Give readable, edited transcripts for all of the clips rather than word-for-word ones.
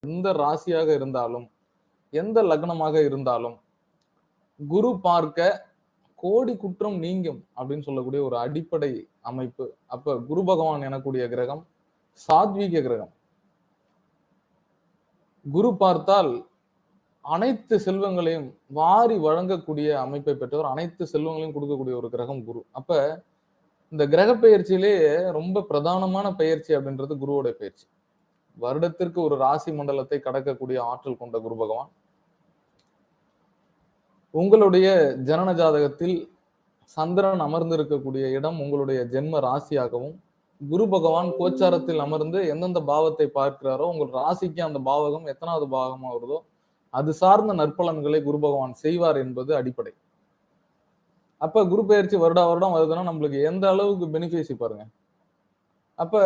எந்த ராசியாக இருந்தாலும், எந்த லக்னமாக இருந்தாலும், குரு பார்க்க கோடி குற்றம் நீங்கும் அப்படின்னு சொல்லக்கூடிய ஒரு அடிப்படை அமைப்பு. அப்ப குரு பகவான் எனக்கூடிய கிரகம் சாத்வீக கிரகம். குரு பார்த்தால் அனைத்து செல்வங்களையும் வாரி வழங்கக்கூடிய அமைப்பை பெற்றவர், அனைத்து செல்வங்களையும் கொடுக்கக்கூடிய ஒரு கிரகம் குரு. அப்ப இந்த கிரக பெயர்ச்சியிலேயே ரொம்ப பிரதானமான பெயர்ச்சி அப்படின்றது குருவோட பெயர்ச்சி. வருடத்திற்கு ஒரு ராசி மண்டலத்தை கடக்கக்கூடிய ஆற்றல் கொண்ட குரு பகவான் உங்களுடைய ஜனன ஜாதகத்தில் சந்திரன் அமர்ந்திருக்கக்கூடிய இடம் உங்களுடைய ஜென்ம ராசியாகவும், குரு பகவான் கோச்சாரத்தில் அமர்ந்து எந்தெந்த பாவத்தை பார்க்கிறாரோ உங்கள் ராசிக்கு அந்த பாவகம் எத்தனாவது பாவமா வருதோ அது சார்ந்த நற்பலன்களை குரு பகவான் செய்வார் என்பது அடிப்படை. அப்ப குரு பெயர்ச்சி வருடா வருடம் வருதுன்னா நம்மளுக்கு எந்த அளவுக்கு பெனிஃபிட்ஸ் பாருங்க. அப்ப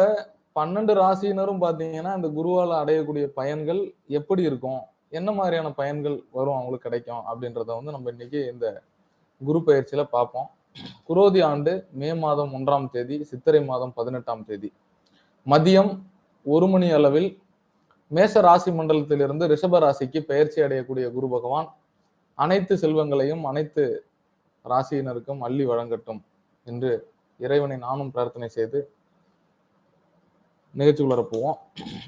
12 ராசியினரும் பாத்தீங்கன்னா இந்த குருவால அடையக்கூடிய பயன்கள் எப்படி இருக்கும், என்ன மாதிரியான பயன்கள் வரும் அவங்களுக்கு கிடைக்கும் அப்படின்றத வந்து நம்ம இன்னைக்கு இந்த குரு பெயர்ச்சியில பார்ப்போம். குரோதி ஆண்டு மே மாதம் 1ஆம் தேதி, சித்திரை மாதம் 18ஆம் தேதி மதியம் 1 மணி அளவில் மேஷ ராசி மண்டலத்திலிருந்து ரிஷப ராசிக்கு பெயர்ச்சி அடையக்கூடிய குரு பகவான் அனைத்து செல்வங்களையும் அனைத்து ராசியினருக்கும் அள்ளி வழங்கட்டும் என்று இறைவனை நானும் பிரார்த்தனை செய்து நிகழ்ச்சிக்குள்ள போவோம்.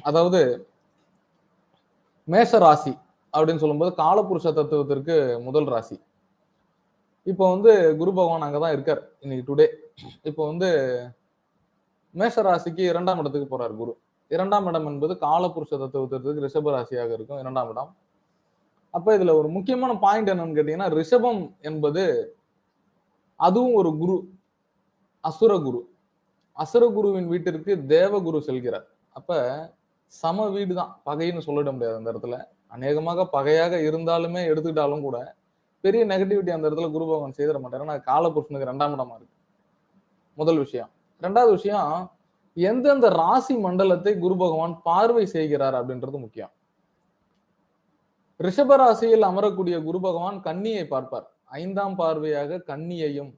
அதாவது மேஷ ராசி அப்படின்னு சொல்லும்போது காலபுருஷ தத்துவத்திற்கு முதல் ராசி. இப்போ வந்து குரு பகவான் அங்கதான் இருக்கார் இன்னைக்கு டுடே. இப்போ வந்து மேஷ ராசிக்கு 2ஆம் இடத்துக்கு போறார் குரு. 2ஆம் இடம் என்பது காலபுருஷ தத்துவத்திற்கு ரிஷப ராசியாக இருக்கும் 2ஆம் இடம். அப்ப இதுல ஒரு முக்கியமான பாயிண்ட் என்னன்னு கேட்டீங்கன்னா, ரிஷபம் என்பது அதுவும் ஒரு குரு, அசுர குரு. அசுர குருவின் வீட்டிற்கு தேவகுரு செல்கிறார். அப்ப சம வீடு தான், பகைன்னு சொல்லிட முடியாது அந்த இடத்துல. அநேகமாக பகையாக இருந்தாலுமே எடுத்துக்கிட்டாலும் கூட பெரிய நெகட்டிவிட்டி அந்த இடத்துல குரு பகவான் செய்திட மாட்டார். ஏன்னா காலபுருஷனுக்கு 2ஆம் இடமா இருக்கு. முதல் விஷயம். 2வது விஷயம், எந்தெந்த ராசி மண்டலத்தை குரு பகவான் பார்வை செய்கிறார் அப்படின்றது முக்கியம். ரிஷப ராசியில் அமரக்கூடிய குரு பகவான் கன்னியை பார்ப்பார். 5ஆம் பார்வையாக கன்னியையும்,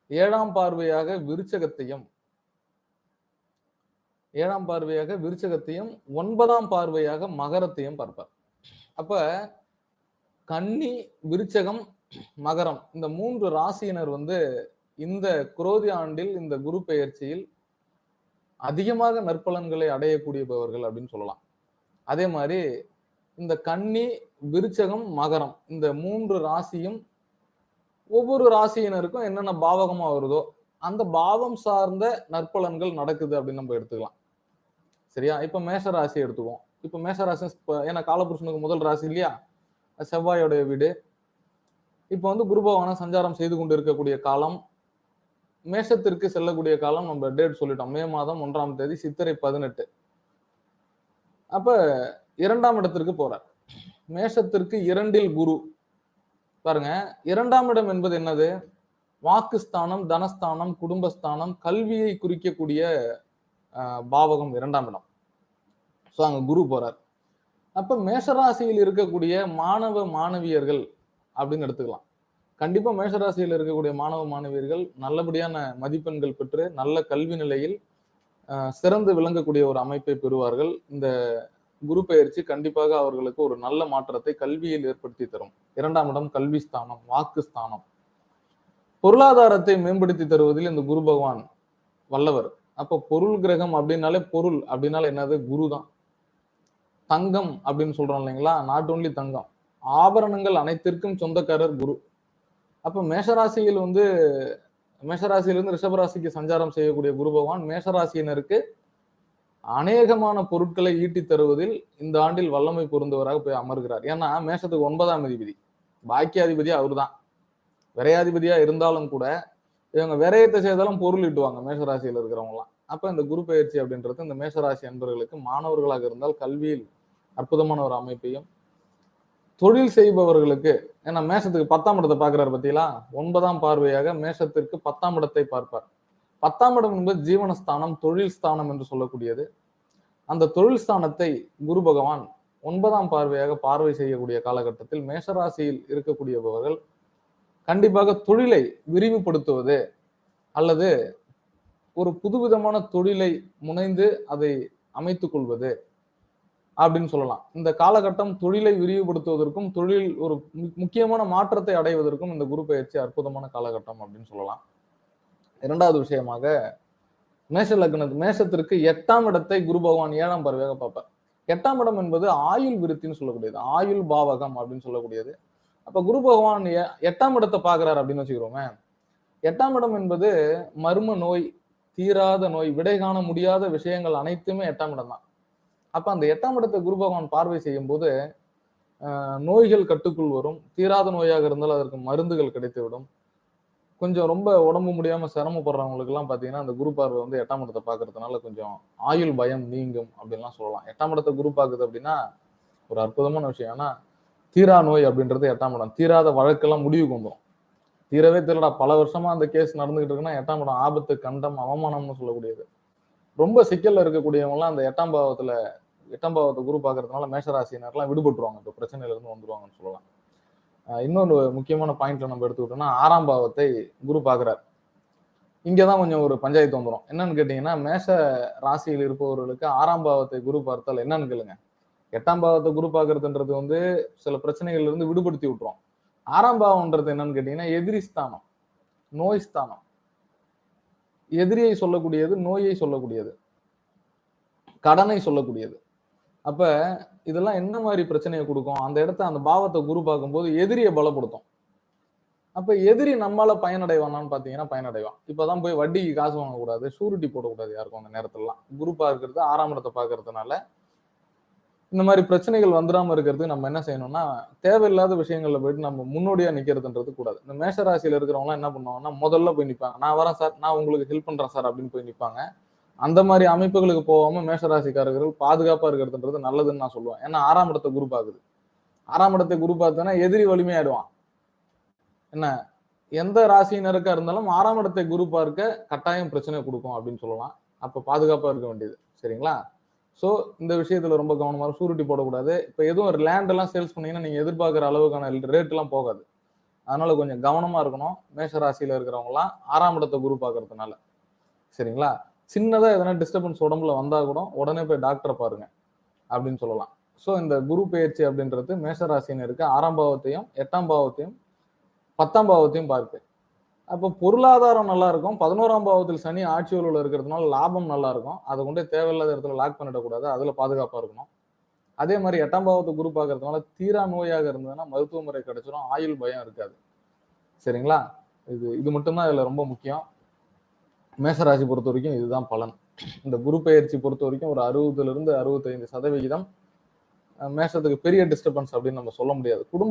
7ஆம் பார்வையாக விருச்சகத்தையும், 7ஆம் பார்வையாக விருச்சகத்தையும், 9ஆம் பார்வையாக மகரத்தையும் பார்ப்பார். அப்ப கன்னி, விருச்சகம், மகரம் இந்த 3 ராசியினர் வந்து இந்த குரோதி ஆண்டில் இந்த குரு பெயர்ச்சியில் அதிகமாக நற்பலன்களை அடையக்கூடியவர்கள் அப்படின்னு சொல்லலாம். அதே மாதிரி இந்த கன்னி, விருச்சகம், மகரம் இந்த 3 ராசியும் ஒவ்வொரு ராசியினருக்கும் என்னென்ன பாவகமா வருதோ அந்த பாவம் சார்ந்த நற்பலன்கள் நடக்குது அப்படின்னு நம்ம எடுத்துக்கலாம். சரியா? இப்ப மேஷ ராசி எடுத்துக்குவோம். இப்ப மேஷ ராசி ஏன்னா காலபுருஷனுக்கு முதல் ராசி இல்லையா, செவ்வாயோடைய வீடு. இப்ப வந்து குரு பகவான சஞ்சாரம் செய்து கொண்டு இருக்கக்கூடிய காலம், மேஷத்திற்கு செல்லக்கூடிய காலம் நம்ம டேட் சொல்லிட்டோம். மே மாதம் 1ஆம் தேதி, சித்திரை 18. அப்ப 2ஆம் இடத்திற்கு போறார். மேஷத்திற்கு 2இல் குரு. பாருங்க, 2ஆம் இடம் என்பது என்னது? வாக்குஸ்தானம், தனஸ்தானம், குடும்பஸ்தானம், கல்வியை குறிக்கக்கூடிய பாவகம் 2ஆம் இடம். சோ அங்க குரு போறார். அப்ப மேஷராசியில் இருக்கக்கூடிய மாணவ மாணவியர்கள் அப்படின்னு எடுத்துக்கலாம். கண்டிப்பா மேஷராசியில் இருக்கக்கூடிய மாணவ மாணவியர்கள் நல்லபடியான மதிப்பெண்கள் பெற்று நல்ல கல்வி நிலையில் சிறந்து விளங்கக்கூடிய ஒரு அமைப்பை பெறுவார்கள். இந்த குரு பெயர்ச்சி கண்டிப்பாக அவர்களுக்கு ஒரு நல்ல மாற்றத்தை கல்வியில் ஏற்படுத்தி தரும். 2ஆம் இடம் கல்வி ஸ்தானம், வாக்கு ஸ்தானம். பொருளாதாரத்தை மேம்படுத்தி தருவதில் இந்த குரு பகவான் வல்லவர். அப்ப பொருள் கிரகம் அப்படின்னாலே, பொருள் அப்படின்னால என்னது? குரு தான். தங்கம் அப்படின்னு சொல்றோம் இல்லைங்களா, நாட் ஓன்லி தங்கம், ஆபரணங்கள் அனைத்திற்கும் சொந்தக்காரர் குரு. அப்ப மேஷராசியில் வந்து மேஷராசியிலிருந்து ரிஷபராசிக்கு சஞ்சாரம் செய்யக்கூடிய குரு பகவான் மேஷராசியினருக்கு அநேகமான பொருட்களை ஈட்டி தருவதில் இந்த ஆண்டில் வல்லமை பொருந்தவராக போய் அமர்கிறார். ஏன்னா மேஷத்துக்கு 9ஆம் அதிபதி, பாக்கியாதிபதி அவரு தான். விரையாதிபதியா இருந்தாலும் கூட இவங்க விரயத்தை செய்தாலும் பொருள் ஈட்டுவாங்க மேஷராசியில் இருக்கிறவங்க எல்லாம். அப்ப இந்த குரு பெயர்ச்சி அப்படின்றது இந்த மேஷராசி அன்பர்களுக்கு மாணவர்களாக இருந்தால் கல்வியில் அற்புதமான ஒரு அமைப்பையும், தொழில் செய்பவர்களுக்கு, ஏன்னா மேஷத்துக்கு 10ஆம் இடத்தை பார்க்கிறார் பத்தியலா, 9ஆம் பார்வையாக மேஷத்திற்கு 10ஆம் இடத்தை பார்ப்பார். 10ஆம் இடம் என்பது ஜீவனஸ்தானம், தொழில் ஸ்தானம் என்று சொல்லக்கூடியது. அந்த தொழில் ஸ்தானத்தை குரு பகவான் 9ஆம் பார்வையாக பார்வை செய்யக்கூடிய காலகட்டத்தில் மேஷராசியில் இருக்கக்கூடியவர்கள் கண்டிப்பாக தொழிலை விரிவுபடுத்துவது அல்லது ஒரு புதுவிதமான தொழிலை முனைந்து அதை அமைத்துக் கொள்வது, அப்படின்னு சொல்லலாம். இந்த காலகட்டம் தொழிலை விரிவுபடுத்துவதற்கும், தொழில் ஒரு முக்கியமான மாற்றத்தை அடைவதற்கும் இந்த குரு பெயர்ச்சி அற்புதமான காலகட்டம் அப்படின்னு சொல்லலாம். 2வது விஷயமாக மேஷத்திற்கு 8ஆம் இடத்தை குரு பகவான் 7ஆம் பார்வையாக பார்ப்பார். 8ஆம் இடம் என்பது ஆயுள் விருத்தின்னு சொல்லக்கூடியது. ஆயுள் பாவகம் அப்படின்னு சொல்லக்கூடியது. அப்ப குரு பகவான் 8ஆம் இடத்தை பார்க்கிறார் அப்படின்னு வச்சுக்கிறோமே. 8ஆம் இடம் என்பது மர்ம நோய், தீராத நோய், விடை காண முடியாத விஷயங்கள் அனைத்துமே 8ஆம் இடம் தான். அப்ப அந்த 8ஆம் இடத்தை குரு பகவான் பார்வை செய்யும் போது நோய்கள் கட்டுக்குள் வரும். தீராத நோயாக இருந்தால் அதற்கு மருந்துகள் கிடைத்துவிடும். கொஞ்சம் ரொம்ப உடம்பு முடியாம சிரமப்படுறவங்களுக்கு எல்லாம் பாத்தீங்கன்னா அந்த குரு பார்வை வந்து 8ஆம் இடத்தை பாக்குறதுனால கொஞ்சம் ஆயுள் பயம் நீங்கும் அப்படின்லாம் சொல்லலாம். 8ஆம் இடத்தை குரு பாக்குது அப்படின்னா ஒரு அற்புதமான விஷயம். ஆனா தீரா நோய் அப்படின்றது 8ஆம் இடம். தீராத வழக்கெல்லாம் முடிவுக்கு வந்துடும். தீரவே தெரியலடா பல வருஷமா அந்த கேஸ் நடந்துகிட்டு இருக்குன்னா 8ஆம் இடம் ஆபத்து, கண்டம், அவமானம்னு சொல்லக்கூடியது. ரொம்ப சிக்கல்ல இருக்கக்கூடியவங்க எல்லாம் அந்த 8ஆம் பாவத்தை குரு பாக்குறதுனால மேஷராசினர்லாம் விடுபட்டுருவாங்க. இந்த பிரச்சனையில இருந்து வந்துருவாங்கன்னு சொல்லலாம். இன்னொரு முக்கியமான பாயிண்ட்ல நம்ம எடுத்துக்கிட்டோம்னா 6ஆம் பாவத்தை குரு பாக்குறார். இங்கதான் கொஞ்சம் ஒரு பஞ்சாயத்து வந்துடும். என்னன்னு கேட்டீங்கன்னா மேஷ ராசியில் இருப்பவர்களுக்கு 6ஆம் பாவத்தை குரு பார்த்தால் என்னன்னு கேளுங்க. 8ஆம் பாவத்தை குரு பாக்குறதுன்றது வந்து சில பிரச்சனைகள்ல இருந்து விடுபடுத்தி விட்டுரும். 6ஆம் பாவம்ன்றது என்னன்னு கேட்டீங்கன்னா எதிரி ஸ்தானம், நோய் ஸ்தானம். எதிரியை சொல்லக்கூடியது, நோயை சொல்லக்கூடியது, கடனை சொல்லக்கூடியது. அப்ப இதெல்லாம் என்ன மாதிரி பிரச்சனையை கொடுக்கும்? அந்த இடத்த அந்த பாவத்தை குரு பார்க்கும்போது எதிரியை பலப்படுத்தும். அப்ப எதிரி நம்மால பயனடைவானான்னு பாத்தீங்கன்னா பயனடைவான். இப்பதான் போய் வட்டிக்கு காசு வாங்கக்கூடாது, ஷூரிட்டி போடக்கூடாது யாருக்கும் அந்த நேரத்துலலாம். குரு பார்க்கிறது 6ஆம் இடத்தை பார்க்கறதுனால இந்த மாதிரி பிரச்சனைகள் வந்துடாம இருக்கிறதுக்கு நம்ம என்ன செய்யணும்னா தேவையில்லாத விஷயங்கள்ல போயிட்டு நம்ம முன்னோடியா நிக்கிறதுன்றது கூடாது. இந்த மேஷராசியில இருக்கிறவங்க எல்லாம் என்ன பண்ணுவாங்கன்னா முதல்ல போய் நிப்பாங்க. நான் வரேன் சார், நான் உங்களுக்கு ஹெல்ப் பண்றேன் சார் அப்படின்னு போய் நிப்பாங்க. அந்த மாதிரி அமைப்புகளுக்கு போகாம மேஷராசிக்காரர்கள் பாதுகாப்பா இருக்கிறதுன்றது நல்லதுன்னு நான் சொல்லுவேன். ஏன்னா 6ஆம் இடத்தை குரு பாக்குது. 6ஆம் இடத்தை குரு பார்த்தோன்னா எதிரி வலிமையாயிடுவான். என்ன எந்த ராசியினருக்கா இருந்தாலும் 6ஆம் இடத்தை குரு பார்க்க கட்டாயம் பிரச்சனை கொடுக்கும் அப்படின்னு சொல்லலாம். அப்ப பாதுகாப்பா இருக்க வேண்டியது. சரிங்களா? சோ இந்த விஷயத்துல ரொம்ப கவனமா ஷூரிட்டி போடக்கூடாது. இப்ப எதுவும் லேண்ட் எல்லாம் சேல்ஸ் பண்ணீங்கன்னா நீங்க எதிர்பார்க்கிற அளவுக்கான ரேட் எல்லாம் போகாது. அதனால கொஞ்சம் கவனமா இருக்கணும். மேஷ ராசியில இருக்கிறவங்க எல்லாம் 6ஆம் இடத்தை குரு பார்க்கறதுனால. சரிங்களா? சின்னதா எதனா டிஸ்டர்பன்ஸ் உடம்புல வந்தா கூட உடனே போய் டாக்டரை பாருங்க அப்படின்னு சொல்லலாம். சோ இந்த குரு பெயர்ச்சி அப்படின்றது மேஷ ராசியினருக்கு 6ஆம் பாவத்தையும் 8ஆம் பாவத்தையும் 10ஆம் பாவத்தையும் பார்க்கு. அப்போ பொருளாதாரம் நல்லா இருக்கும். 11ஆம் பாவத்தில் சனி ஆட்சி வலுவில் இருக்கிறதுனால லாபம் நல்லா இருக்கும். அதை கொண்டு தேவையில்லாத இடத்துல லாக் பண்ணிடக்கூடாது. அதுல பாதுகாப்பா இருக்கணும். அதே மாதிரி 8ஆம் பாவத்தை குரு பார்க்கறதுனால தீரா நோயாக இருந்ததுன்னா மருத்துவ முறை கிடைச்சிடும். ஆயுள் பயம் இருக்காது. சரிங்களா? இது மட்டும்தான் இதுல ரொம்ப முக்கியம். மேஷராசி பொறுத்த வரைக்கும் இதுதான் பலன். இந்த குரு பெயர்ச்சி பொறுத்த வரைக்கும் ஒரு 60% 65% மேஷத்துக்கு பெரிய டிஸ்டர்பன்ஸ் அப்படின்னு நம்ம சொல்ல முடியாது. குடும்ப